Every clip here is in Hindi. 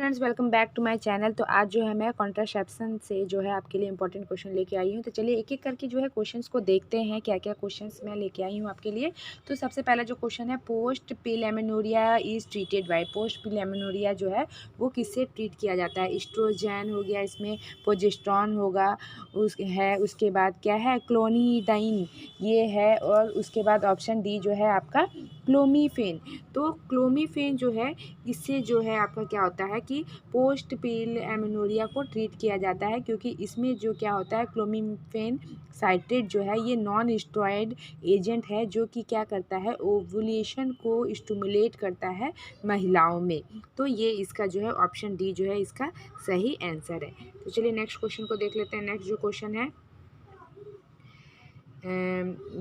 Friends, welcome back to my channel. तो आज जो है मैं कॉन्ट्रासेप्शन से जो है आपके लिए इंपॉर्टेंट क्वेश्चन लेके आई हूँ। तो चलिए एक एक करके जो है क्वेश्चंस को देखते हैं, क्या क्या क्वेश्चंस मैं लेके आई हूँ आपके लिए। तो सबसे पहला जो क्वेश्चन है, post pill amenorrhoea is treated by. Post pill amenorrhoea जो है वो किससे ट्रीट किया जाता है? एस्ट्रोजन हो गया, इसमें प्रोजेस्टेरॉन होगा, उसके बाद क्या है, क्लोनिडाइन ये है, और उसके बाद ऑप्शन डी जो है आपका क्लोमीफेन। तो क्लोमीफेन जो है, इससे जो है आपका क्या होता है कि पोस्ट पिल एमेनोरिया को ट्रीट किया जाता है, क्योंकि इसमें जो क्या होता है, क्लोमीफेन साइट्रेट जो है ये नॉन स्टेरॉयड एजेंट है, जो कि क्या करता है, ओवुलेशन को स्टिमुलेट करता है महिलाओं में। तो ये इसका जो है ऑप्शन डी जो है इसका सही आंसर है। तो चलिए नेक्स्ट क्वेश्चन को देख लेते हैं। नेक्स्ट जो क्वेश्चन है,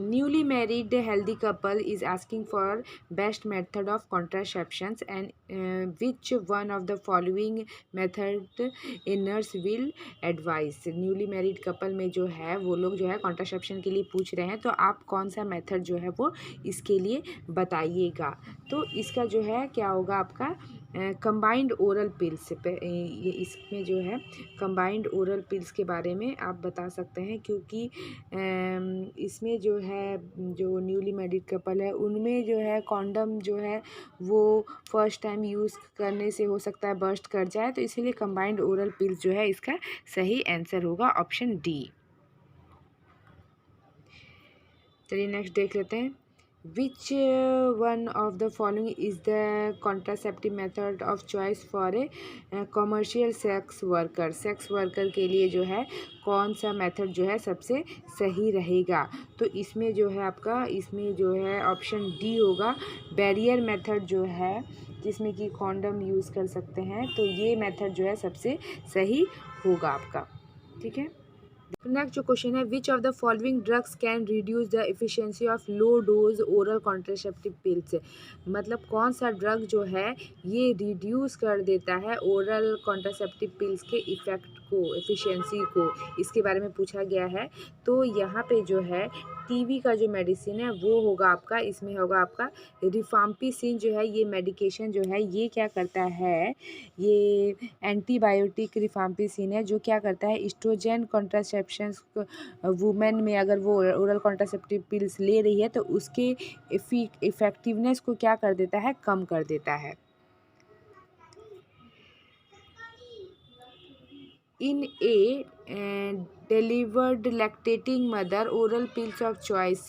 newly married healthy couple is asking for best method of contraceptions, and which one of the following method a nurse will advise। Newly married couple में जो है वो लोग जो है कॉन्ट्रासेप्शन के लिए पूछ रहे हैं, तो आप कौन सा मेथड जो है वो इसके लिए बताइएगा। तो इसका जो है क्या होगा आपका कंबाइंड ओरल पिल्स पे, ये इसमें जो है कंबाइंड ओरल पिल्स के बारे में आप बता सकते हैं, क्योंकि इसमें जो है जो न्यूली मैरिड कपल है उनमें जो है कॉन्डम जो है वो फर्स्ट टाइम यूज़ करने से हो सकता है बर्स्ट कर जाए, तो इसीलिए कंबाइंड ओरल पिल्स जो है इसका सही आंसर होगा ऑप्शन डी। चलिए नेक्स्ट देख लेते हैं। Which one of the following is the contraceptive method of choice for a commercial sex worker. Sex worker के लिए जो है कौन सा मेथड जो है सबसे सही रहेगा? तो इसमें जो है आपका इसमें जो है ऑप्शन डी होगा, बैरियर मेथड जो है जिसमें कि कॉन्डम यूज़ कर सकते हैं, तो ये मेथड जो है सबसे सही होगा आपका। ठीक है। नेक्स्ट जो क्वेश्चन है, which of the following drugs can reduce the efficiency of low dose oral contraceptive pills. मतलब कौन सा ड्रग जो है ये रिड्यूस कर देता है ओरल कॉन्ट्रासेप्टिव पिल्स के इफेक्ट को, एफिशिएंसी को, इसके बारे में पूछा गया है। तो यहाँ पे जो है टीबी का जो मेडिसिन है वो होगा आपका, इसमें होगा आपका रिफाम्पिसिन जो है, ये मेडिकेशन जो है ये क्या करता है, ये एंटीबायोटिक रिफाम्पिसिन है, जो क्या करता है, एस्ट्रोजन कॉन्ट्रासेप्शंस वुमेन में अगर वो ओरल कॉन्ट्रासेप्टिव पिल्स ले रही है तो उसके इफेक्टिवनेस को क्या कर देता है, कम कर देता है। In a delivered lactating mother oral pills of choice.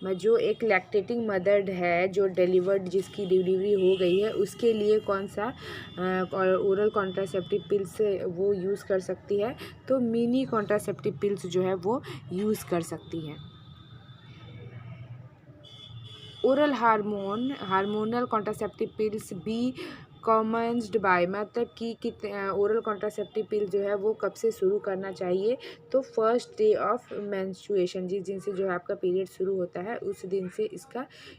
जो एक लैक्टेटिंग मदर है, जो डिलीवर्ड जिसकी डिलीवरी हो गई है, उसके लिए कौन सा ओरल कॉन्ट्रासेप्टिव पिल्स वो यूज़ कर सकती है? तो मिनी कॉन्ट्रासेप्टिव पिल्स जो है वो यूज़ कर सकती हैं। Oral hormonal contraceptive pills be commenced by, मतलब कि ओरल कॉन्ट्रासेप्टिव पिल जो है वो कब से शुरू करना चाहिए? तो फर्स्ट डे ऑफ मेंस्ट्रुएशन, जिस दिन से जो है आपका पीरियड शुरू होता है उस दिन से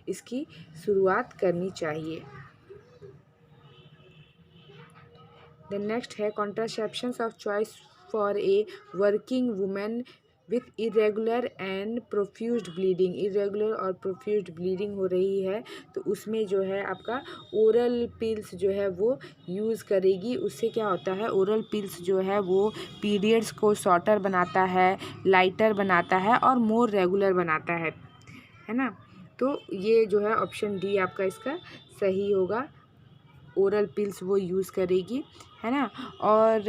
इसकी शुरुआत करनी चाहिए। द नेक्स्ट है, contraceptions of choice for a working women with irregular and profused bleeding. Irregular और प्रोफ्यूज्ड ब्लीडिंग हो रही है तो उसमें जो है आपका ओरल पिल्स जो है वो यूज़ करेगी। उससे क्या होता है, ओरल पिल्स जो है वो पीरियड्स को शॉर्टर बनाता है, लाइटर बनाता है और मोर रेगुलर बनाता है ना। तो ये जो है ऑप्शन डी आपका इसका सही होगा, ओरल पिल्स वो यूज़ करेगी, है ना। और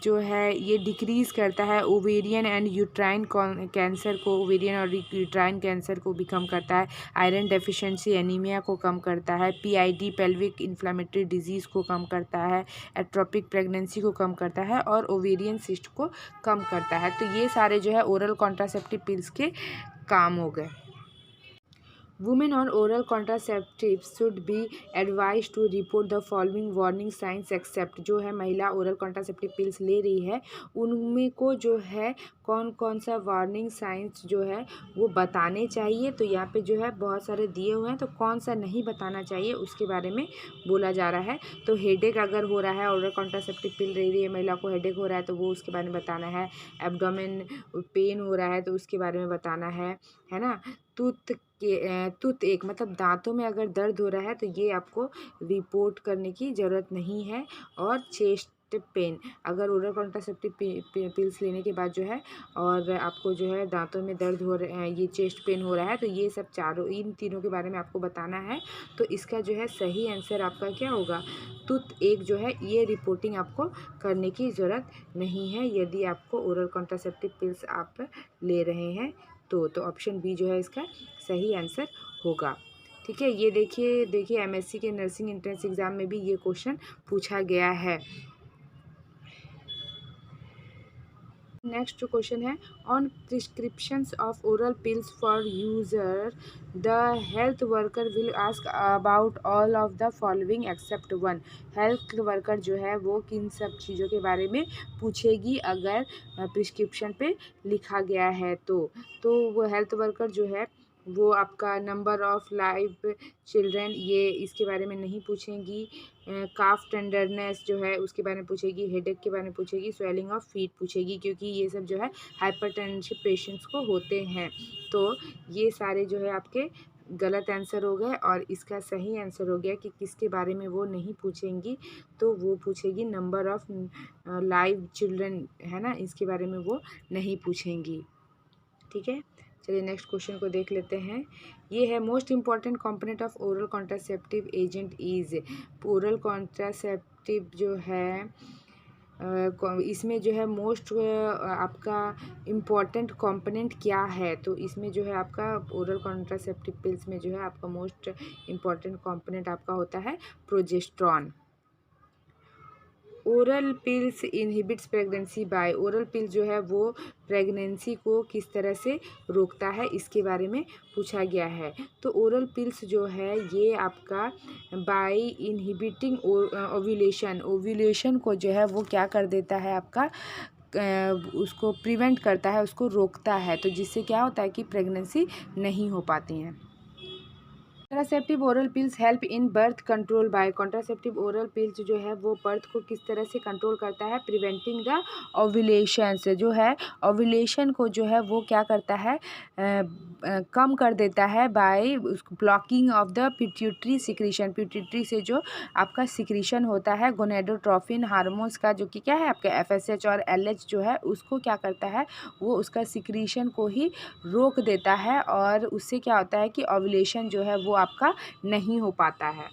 जो है ये डिक्रीज़ करता है ओवेरियन एंड यूट्राइन कैंसर को, ओवेरियन और यूट्राइन कैंसर को भी कम करता है, आयरन डेफिशिएंसी एनीमिया को कम करता है, पीआईडी पेल्विक इन्फ्लेमेटरी डिजीज़ को कम करता है, एट्रोपिक प्रेगनेंसी को कम करता है और ओवेरियन सिस्ट को कम करता है। तो ये सारे जो है ओरल कॉन्ट्रासेप्टिव पिल्स के काम हो गए। Women on oral contraceptives should be advised to report the following warning signs except। जो है महिला ओरल कॉन्ट्रासेप्टिव पिल्स ले रही है उनमें को जो है कौन कौन सा वार्निंग साइंस जो है वो बताने चाहिए। तो यहाँ पे जो है बहुत सारे दिए हुए हैं, तो कौन सा नहीं बताना चाहिए उसके बारे में बोला जा रहा है। तो हेडेक अगर हो रहा है, ओरल कॉन्ट्रासेप्टिव पिल ले रही है महिला को, हेडेक हो रहा है तो वो उसके बारे में बताना है। एब्डोमेन पेन हो रहा है तो उसके बारे में बताना है ना। टूथ के टूथ एक मतलब दांतों में अगर दर्द हो रहा है तो ये आपको रिपोर्ट करने की ज़रूरत नहीं है। और चेस्ट पेन, अगर ओरल कॉन्ट्रासेप्टिव पिल्स लेने के बाद जो है और आपको जो है दांतों में दर्द हो रहा है, ये चेस्ट पेन हो रहा है, तो ये सब चारों इन तीनों के बारे में आपको बताना है। तो इसका जो है सही आंसर आपका क्या होगा, टूथ एक जो है ये रिपोर्टिंग आपको करने की ज़रूरत नहीं है यदि आपको ओरल कॉन्ट्रासेप्टिव पिल्स आप ले रहे हैं तो ऑप्शन बी जो है इसका सही आंसर होगा। ठीक है, ये देखिए एमएससी के नर्सिंग एंट्रेंस एग्ज़ाम में भी ये क्वेश्चन पूछा गया है। नेक्स्ट क्वेश्चन है, on prescriptions of oral pills for user the health worker will ask about all of the following except one. Health worker जो है वो किन सब चीज़ों के बारे में पूछेगी अगर प्रिस्क्रिप्शन पे लिखा गया है तो वो हेल्थ वर्कर जो है वो आपका नंबर ऑफ़ लाइव चिल्ड्रन ये इसके बारे में नहीं पूछेंगी। काफ टेंडरनेस जो है उसके बारे में पूछेगी, हेडेक के बारे में पूछेगी, स्वेलिंग ऑफ फीट पूछेगी, क्योंकि ये सब जो है हाइपरटेंशन पेशेंट्स को होते हैं। तो ये सारे जो है आपके गलत आंसर हो गए और इसका सही आंसर हो गया कि किसके बारे में वो नहीं पूछेंगी, तो वो पूछेगी नंबर ऑफ़ लाइव चिल्ड्रन है ना, इसके बारे में वो नहीं पूछेंगी। ठीक है, चलिए नेक्स्ट क्वेश्चन को देख लेते हैं। ये है, most important component of oral contraceptive agent is. Oral contraceptive जो है इसमें जो है मोस्ट आपका इम्पॉर्टेंट कंपोनेंट क्या है, तो इसमें जो है आपका ओरल कॉन्ट्रासेप्टिव पिल्स में जो है आपका मोस्ट इम्पॉर्टेंट कंपोनेंट आपका होता है progesterone. Oral pills inhibits pregnancy by, oral pill जो है वो प्रेगनेंसी को किस तरह से रोकता है इसके बारे में पूछा गया है। तो ओरल पिल्स जो है ये आपका बाय इनहिबिटिंग ओव्यूलेशन को जो है वो क्या कर देता है आपका उसको प्रिवेंट करता है, उसको रोकता है, तो जिससे क्या होता है कि प्रेगनेंसी नहीं हो पाती हैं। Contraceptive oral pills help in birth control by, contraceptive oral pills जो है वो बर्थ को किस तरह से कंट्रोल करता है, प्रिवेंटिंग द ओव्यूलेशन से जो है ओव्यूलेशन को जो है वो क्या करता है कम कर देता है by blocking of the pituitary secretion, pituitary से जो आपका सिक्रीशन होता है गोनेडोट्रोफिन हार्मोन्स का, जो कि क्या है आपका एफएसएच और एलएच जो है उसको क्या करता है वो उसका सिक्रीशन को ही रोक देता है और उससे क्या होता है कि ओव्यूलेशन जो है वो आपका नहीं हो पाता है।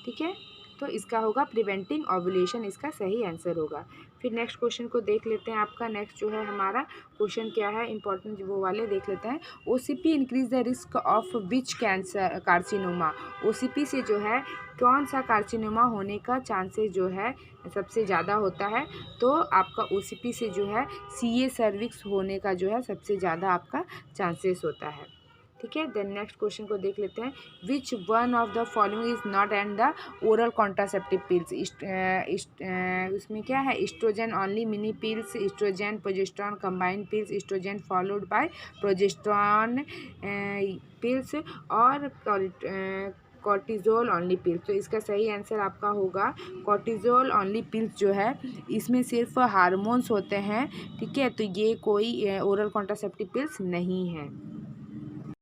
ठीक है, तो इसका होगा प्रिवेंटिंग ओव्यूलेशन, इसका सही आंसर होगा। फिर नेक्स्ट क्वेश्चन को देख लेते हैं। आपका नेक्स्ट जो है हमारा क्वेश्चन क्या है, इंपॉर्टेंट वो वाले देख लेते हैं। OCP increase the risk of which cancer carcinoma, OCP से जो है कौन सा कार्सिनोमा होने का चांसेस जो है सबसे ज़्यादा होता है, तो आपका ओसीपी से जो है सीए सर्विक्स होने का जो है सबसे ज़्यादा आपका चांसेस होता है। ठीक है, देन नेक्स्ट क्वेश्चन को देख लेते हैं। Which one of the following is not and the oral contraceptive pills, उसमें क्या है, oestrogen only mini pills, oestrogen progesterone combined pills, oestrogen followed by progesterone pills और कॉर्टिजोल ओनली पिल्स। तो इसका सही आंसर आपका होगा कॉर्टिजोल ओनली पिल्स जो है इसमें सिर्फ हार्मोन्स होते हैं। ठीक है, तो ये कोई ओरल कॉन्ट्रासेप्टिव पिल्स नहीं है।